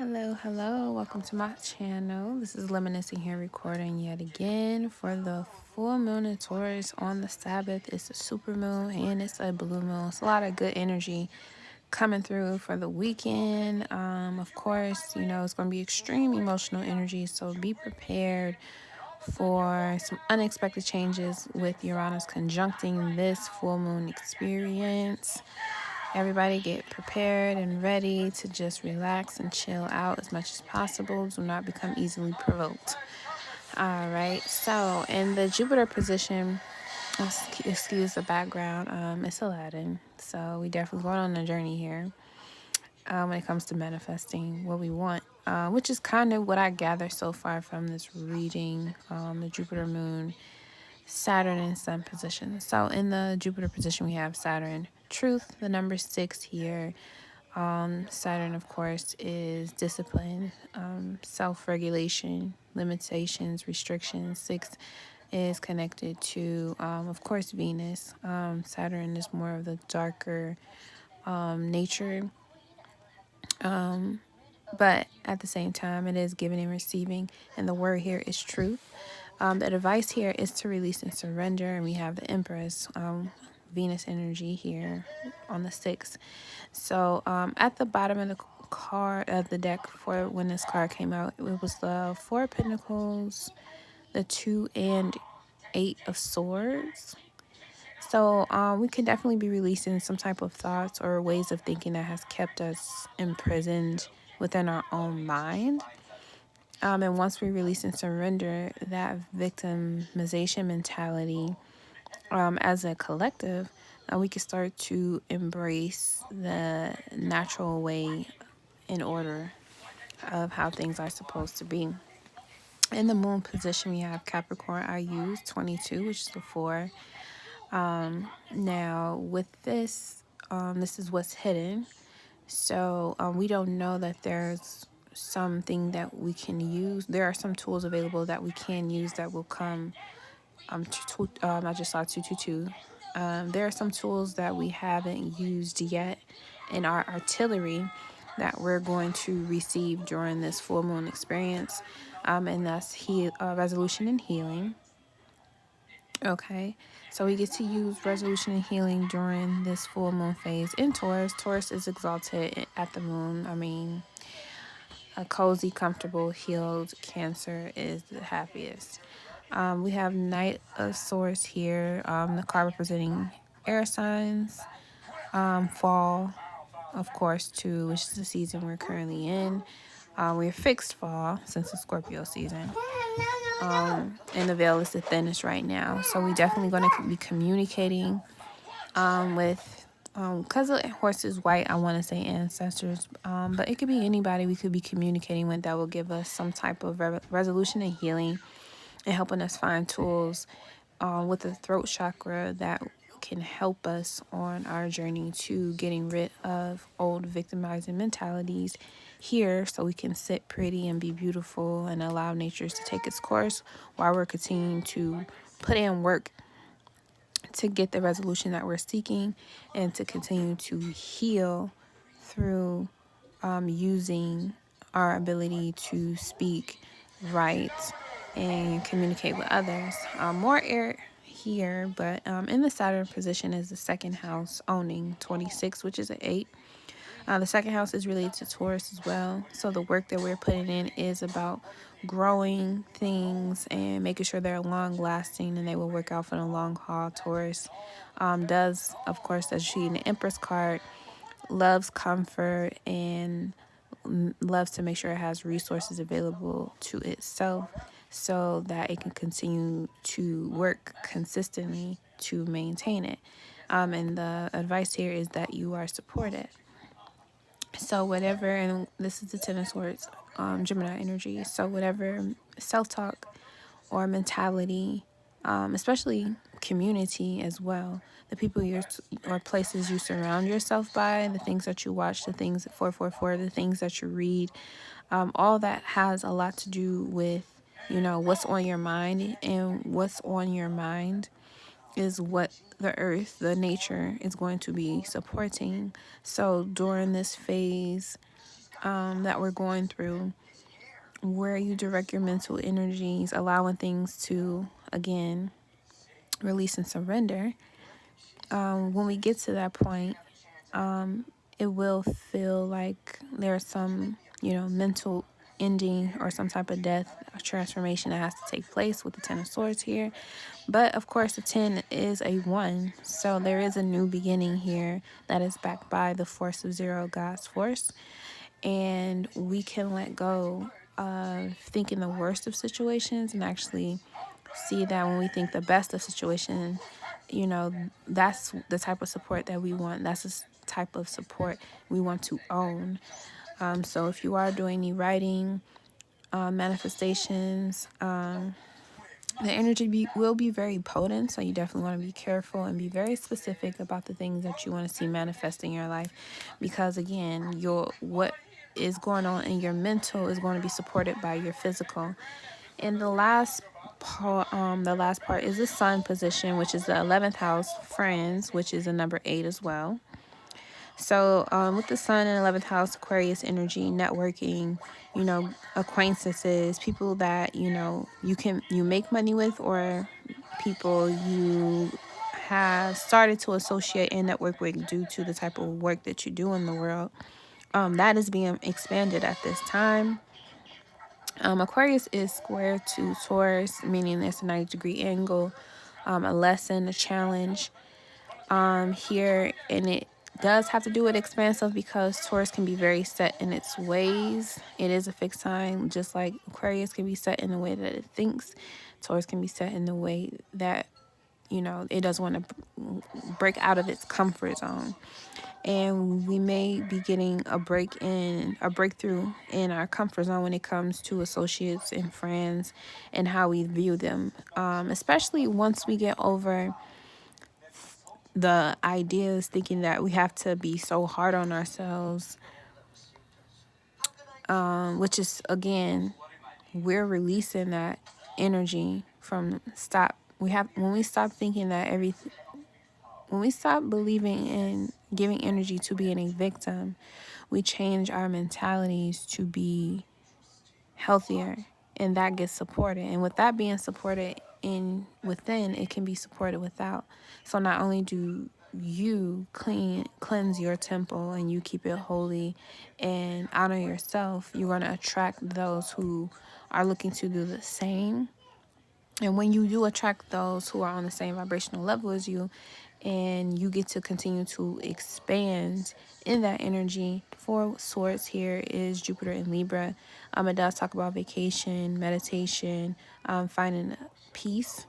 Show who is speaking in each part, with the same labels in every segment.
Speaker 1: Hello, welcome to my channel. This is Reminiscing here, recording yet again for the full moon in Taurus on the Sabbath. It's a super moon and it's a blue moon. It's a lot of good energy coming through for the weekend. Of course, it's going to be extreme emotional energy, so be prepared for some unexpected changes with Uranus conjuncting this full moon experience. Everybody get prepared and ready to just relax and chill out as much as possible. Do not become easily provoked. All right. So in the Jupiter position, excuse the background, it's Aladdin. So we definitely going on a journey here when it comes to manifesting what we want, which is kind of what I gather so far from this reading, the Jupiter, Moon, Saturn, and Sun position. So in the Jupiter position, we have Saturn, truth, the number 6 here. Saturn, of course, is discipline, self-regulation, limitations, restrictions. 6 is connected to, of course, Venus. Saturn is more of the darker nature, but at the same time, it is giving and receiving. And the word here is truth. The advice here is to release and surrender. And we have the Empress, Venus energy here on the 6th. So at the bottom of the card of the deck for when this card came out, it was the 4 of Pentacles, the 2 and 8 of Swords. So we can definitely be releasing some type of thoughts or ways of thinking that has kept us imprisoned within our own mind. And once we release and surrender that victimization mentality as a collective, we can start to embrace the natural way in order of how things are supposed to be. In the moon position, we have Capricorn. I use 22, which is the 4. Now, with this, this is what's hidden. So we don't know that there's something that we can use. There are some tools available that we can use that will come. I just saw 222. There are some tools that we haven't used yet in our artillery that we're going to receive during this full moon experience, and that's resolution and healing. Okay, so we get to use resolution and healing during this full moon phase in Taurus. Taurus is exalted at the moon. I mean, a cozy, comfortable, healed Cancer is the happiest. We have Knight of Swords here, the card representing air signs, fall, of course, too, which is the season we're currently in. We're fixed fall since it's Scorpio season. And the veil is the thinnest right now. So we definitely going to be communicating with, because the horse is white, I want to say ancestors, but it could be anybody we could be communicating with that will give us some type of resolution and healing and helping us find tools with the throat chakra that can help us on our journey to getting rid of old victimizing mentalities here, so we can sit pretty and be beautiful and allow nature to take its course while we're continuing to put in work to get the resolution that we're seeking and to continue to heal through using our ability to speak, write, and communicate with others. More air here, but in the Saturn position is the second house, owning 26, which is an 8. The second house is related to Taurus as well. So the work that we're putting in is about growing things and making sure they're long lasting and they will work out for the long haul. Taurus does, of course, as you see in the Empress card, loves comfort and loves to make sure it has resources available to itself so that it can continue to work consistently to maintain it. And the advice here is that you are supported. So whatever, and this is the Ten of Swords, Gemini energy. So whatever self-talk or mentality, especially community as well, the people or places you surround yourself by, the things that you watch, the things 444, the things that you read, all that has a lot to do with, what's on your mind, and what's on your mind is what the earth, the nature, is going to be supporting. So during this phase, that we're going through, where you direct your mental energies, allowing things to, again, release and surrender. When we get to that point, it will feel like there's some, mental ending or some type of death or transformation that has to take place with the Ten of Swords here. But of course, the 10 is a 1. So there is a new beginning here that is backed by the force of zero, God's force. And we can let go of thinking the worst of situations and actually see that when we think the best of situation, that's the type of support that we want. That's the type of support we want to own. So if you are doing any writing, manifestations, the energy will be very potent. So you definitely want to be careful and be very specific about the things that you want to see manifest in your life. Because again, what is going on in your mental is going to be supported by your physical. And the last part is the sun position, which is the 11th house, friends, which is a number 8 as well. So with the sun in 11th house, Aquarius energy, networking, acquaintances, people that, you make money with, or people you have started to associate and network with due to the type of work that you do in the world. That is being expanded at this time. Aquarius is square to Taurus, meaning it's a 90-degree angle, a lesson, a challenge here. And it does have to do with expansive because Taurus can be very set in its ways. It is a fixed sign, just like Aquarius can be set in the way that it thinks. Taurus can be set in the way that, it doesn't want to break out of its comfort zone. And we may be getting a breakthrough in our comfort zone when it comes to associates and friends and how we view them, especially once we get over the ideas thinking that we have to be so hard on ourselves, which is, again, we're releasing that energy from when we stop thinking that everything, when we stop believing in giving energy to being a victim, we change our mentalities to be healthier, and that gets supported. And with that being supported within, it can be supported without. So not only do you cleanse your temple and you keep it holy and honor yourself, you're going to attract those who are looking to do the same. And when you do attract those who are on the same vibrational level as you, and you get to continue to expand in that energy. 4 swords here is Jupiter in Libra. It does talk about vacation, meditation, finding peace.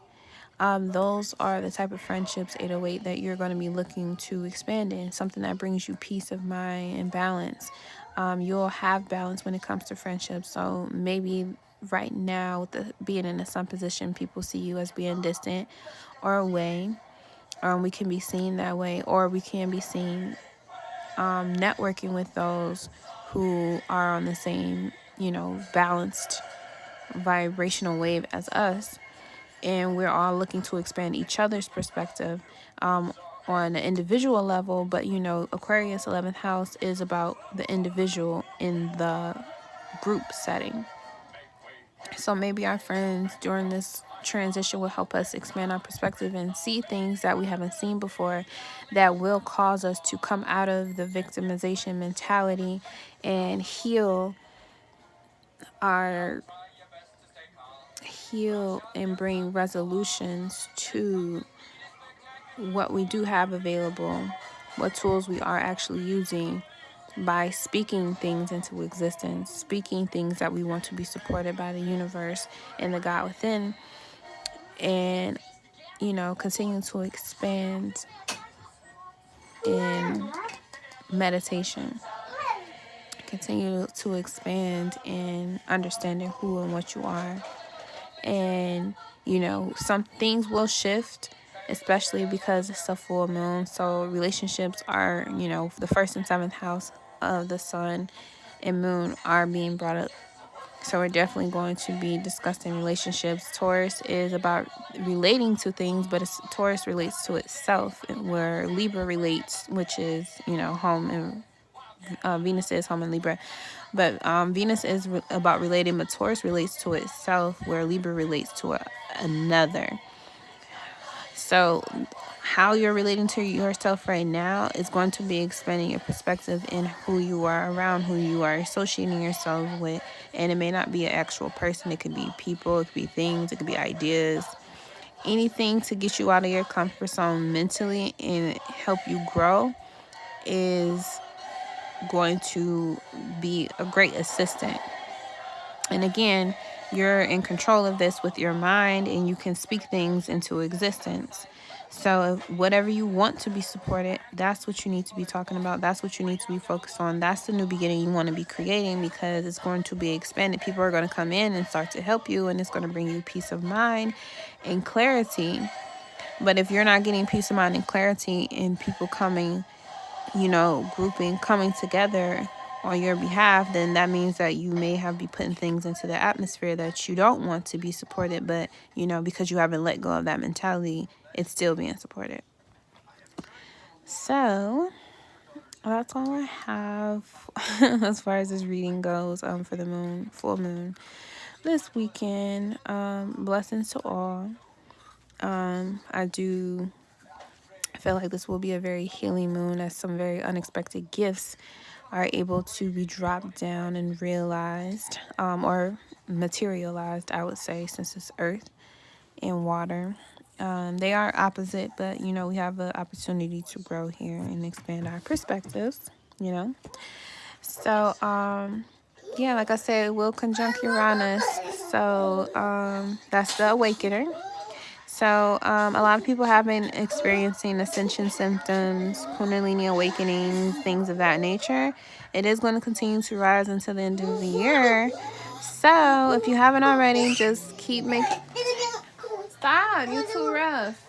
Speaker 1: Those are the type of friendships, 808, that you're going to be looking to expand in. Something that brings you peace of mind and balance. You'll have balance when it comes to friendships. So maybe right now, with being in the sun position, people see you as being distant or away. We can be seen that way, or we can be seen networking with those who are on the same, balanced vibrational wave as us. And we're all looking to expand each other's perspective on an individual level. But, Aquarius 11th house is about the individual in the group setting. So maybe our friends during this transition will help us expand our perspective and see things that we haven't seen before, that will cause us to come out of the victimization mentality and heal and bring resolutions to what we do have available, what tools we are actually using by speaking things into existence, speaking things that we want to be supported by the universe and the God within, and continue to expand in meditation, continue to expand in understanding who and what you are. And some things will shift, especially because it's a full moon. So relationships are, the first and 7th house of the sun and moon are being brought up. So we're definitely going to be discussing relationships. Taurus is about relating to things, but Taurus relates to itself, where Libra relates, which is, home and Venus is home in Libra. But Venus is about relating, but Taurus relates to itself, where Libra relates to another. So how you're relating to yourself right now is going to be expanding your perspective in who you are around, who you are associating yourself with. And it may not be an actual person. It could be people, it could be things, it could be ideas. Anything to get you out of your comfort zone mentally and help you grow is going to be a great assistant. And again, you're in control of this with your mind, and you can speak things into existence. So whatever you want to be supported, that's what you need to be talking about. That's what you need to be focused on. That's the new beginning you want to be creating, because it's going to be expanded. People are going to come in and start to help you, and it's going to bring you peace of mind and clarity. But if you're not getting peace of mind and clarity, and people coming, grouping, coming together on your behalf, then that means that you may have be putting things into the atmosphere that you don't want to be supported, but because you haven't let go of that mentality, it's still being supported. So that's all I have as far as this reading goes for the full moon this weekend. Blessings to all. I do feel like this will be a very healing moon, as some very unexpected gifts are able to be dropped down and realized, or materialized, I would say, since it's earth and water. They are opposite, but we have the opportunity to grow here and expand our perspectives, So, yeah, like I said, it will conjunct Uranus. So, that's the awakener. So, a lot of people have been experiencing ascension symptoms, Kundalini awakening, things of that nature. It is going to continue to rise until the end of the year. So, if you haven't already, just keep making... Stop! You're too rough.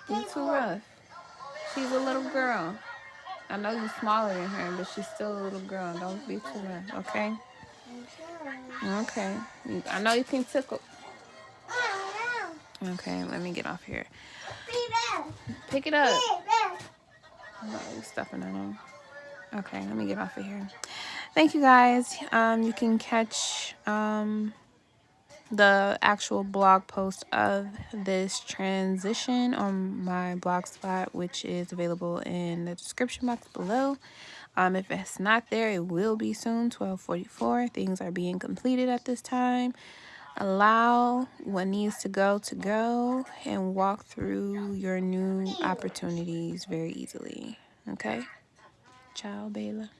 Speaker 1: You're too rough. She's a little girl. I know you're smaller than her, but she's still a little girl. Don't be too rough, okay? Okay. I know you can tickle. Okay, let me get off here. Pick it up. Oh, you're stuffing it on. Okay, let me get off of here. Thank you, guys. You can catch the actual blog post of this transition on my blog spot, which is available in the description box below. If it's not there, it will be soon. 12:44. Things are being completed at this time. Allow what needs to go, and walk through your new opportunities very easily. Okay? Ciao, Bella.